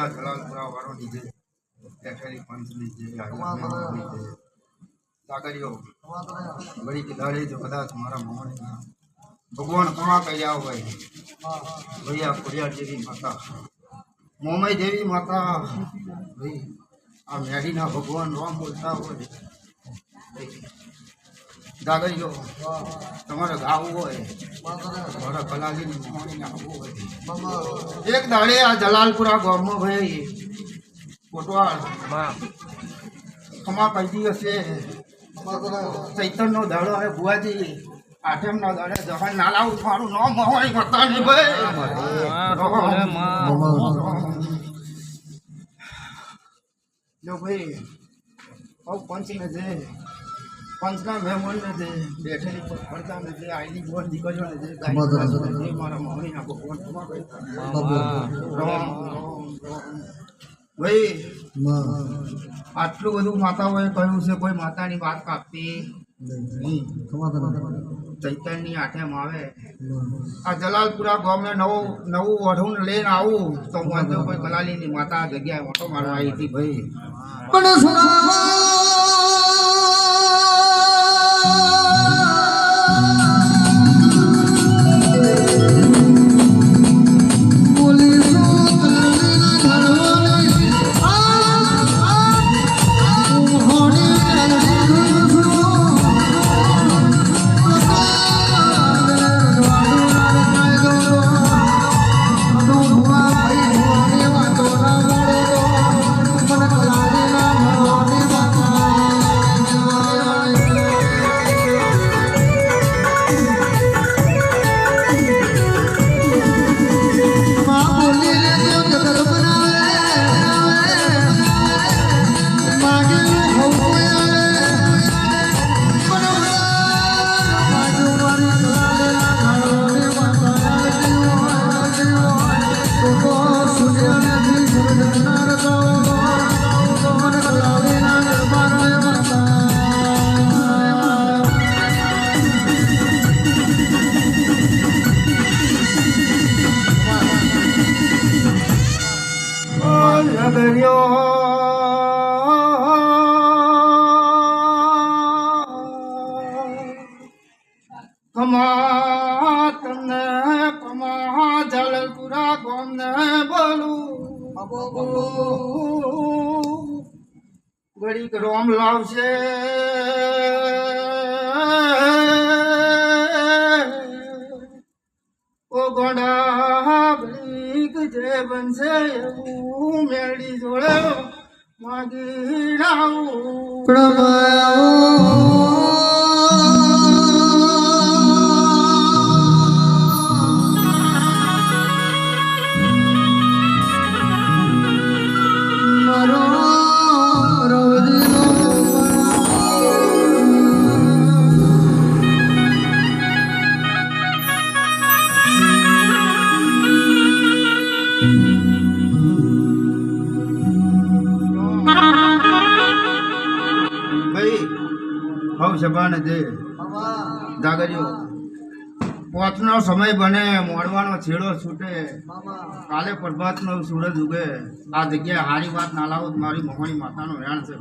આ જલાલપુરા વાળો નીચે બેઠેલી પંચ નીચે નીચે સાગરીઓ વળી કીધાડે જો કદાચ મારા મોહણી ભગવાન કમા કર્યા હોય ભૈયા ખોડિયાર જેવી માતા મોમાઈ દેવી માતા ભાઈ આ મેડીના ભગવાન રામ બોલતા હોય ગાગરીઓ તમારે ગાવું હોય મારા કલાજીની મોહણીને આવવું હોય એક દાડે આ જલાલપુરા ગામમાં ભાઈ કોટવાળ ખમા કહી હશે ચૈતનનો દાડો હવે બુવાજી આઠમના દાડે જવાન નાલા ઉઠવાનું ન મોહણી કરતા નહીં ભાઈ જો ભાઈ પંચને છે પંચના મહેમાનને છે બેઠેલી પડતાને છે આઈની બોર દીકરીઓને છે મારા મોહણીના ભગવાન ભાઈ આટલું બધું માતાઓએ કહ્યું છે કોઈ માતાની વાત કાપતી નહીં ચૈતનની આઠેમ આવે આ જલાલપુરા ગામને નવું વઢું લઈને આવું તો વાંધો કોઈ કલાલીની માતા જગ્યાએ ઓટો મારવા આવી હતી ભાઈ પણ કમા જલાલપુરા ગામને બોલું ઘડીક રોમ લાવશે ઓ ગોડા ઘડીક જે બનશે એવું મેળી જોડે માગી સભાને જે જાગરીઓ પોતનો સમય બને મોડવાનો છેડો છૂટે કાલે પ્રભાતનો સૂરજ ઉગે આ જગ્યાએ હારી વાત ના લાવો મારી મોહણી માતાનો રેણ છે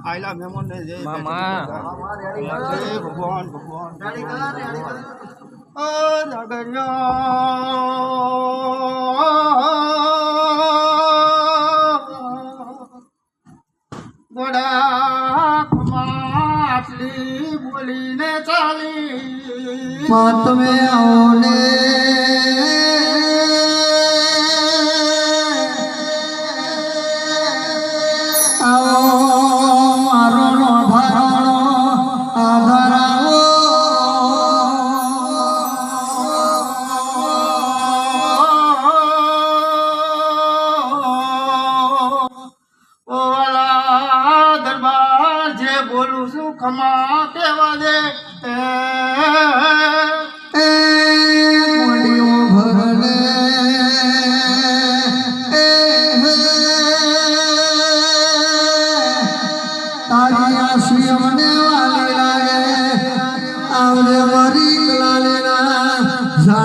આયલા મહેમાન ને જય મામા ભગવાન ભગવાન ઓ જાગરિયા ગોડા માછલી બોલીને ચાલી તમે આવને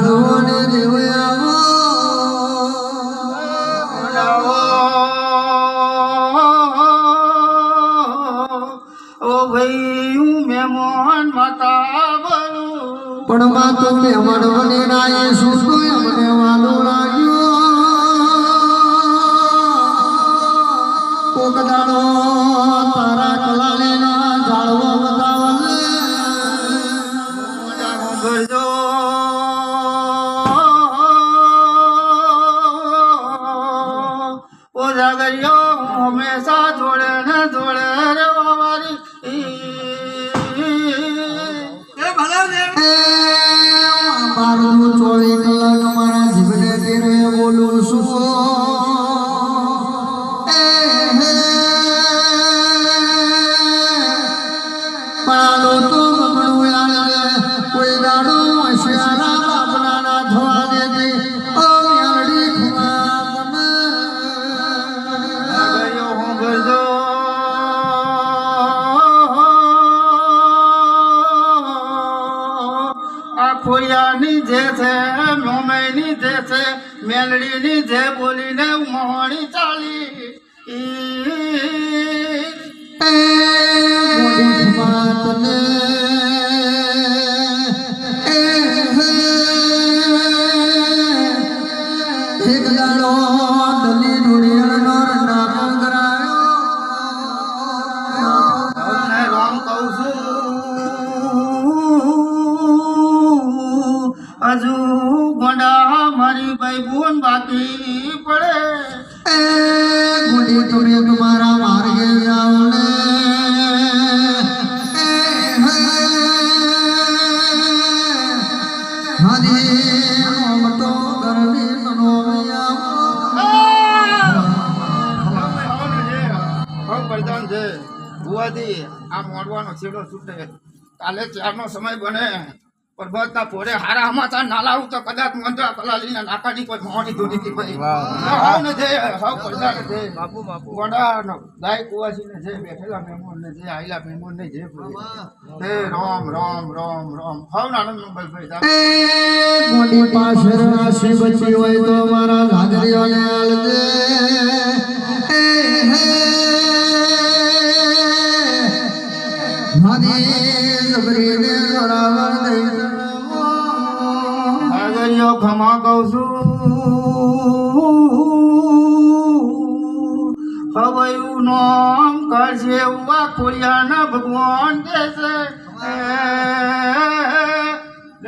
સાધુઓને દેવયાવો ઓ ભાઈ હું મહેમાન માતા બોલું પણ માં તો મહેમાન બને ના એ શું તો અમને વાલો લાગ્યો કોક દાડો તારા કલાને ના જાળવો બતાવલે કરજો ઓ જાગરિયો હંમેશા જોડે ને જોડે રે વારી મારું 24 કલાક મારા જીવને તેરે બોલું છું પાલો તો બગડું આવે કોઈ દાડો હોશિયારા બાપના ના થવા દેજે ઓ યારડી ખુમા તમે જાગરિયો હું કરજો આ ખોડિયાની જે છે મોમેની જે છે મેલડીની જે બોલીને મોહણી ચાલી મોડી ખુમા તને એક દાડો દલી ઢોળિયાનો રંડા પંગરાયો અને રામ કહું છું હજુ ગોંડા મારી ભાઈ બોન બાકી પડે ગુડી તમે તમારા માર્ગે જાઓ ને હરી મોમટો ગરમી નો પ્રધાન છે ભુવાજી આ મોડવાનો છેડો છૂટે કાલે 4 નો સમય બને પરબતના પોરે હારા સમાચાર ના લાવું તો કદાચ મંદરા કલાલીના નાકાની કોઈ મોહની ધૂની થી ભાઈ હાવ ને જે હાવ પ્રધાન છે બાપુ ગોડાનો દાઈ કુવાસીને જે બેઠેલા મહેમાન ને જે આઈલા મહેમાન ને જે હે રામ રામ રામ રામ હાવ આનંદ મંગલ ભાઈ મોડી પાસે રાશિ બચી હોય તો મારા ઘાઘરીઓને આલજે મારી જબરીને બરાબર દઈ આગળિયો ખમા કહું છું હવયું નામ કરશે એવું આ ખોડિયાના ભગવાન કે છે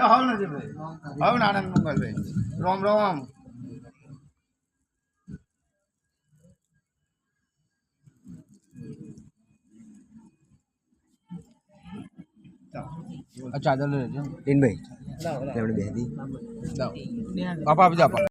હાવ નથી ભાઈ હાવ આનંદ મંગલ ભાઈ રામ રામ ચાદર લેજો ટીનભાઈ આપણે બેહી દી પાપા આપી આપા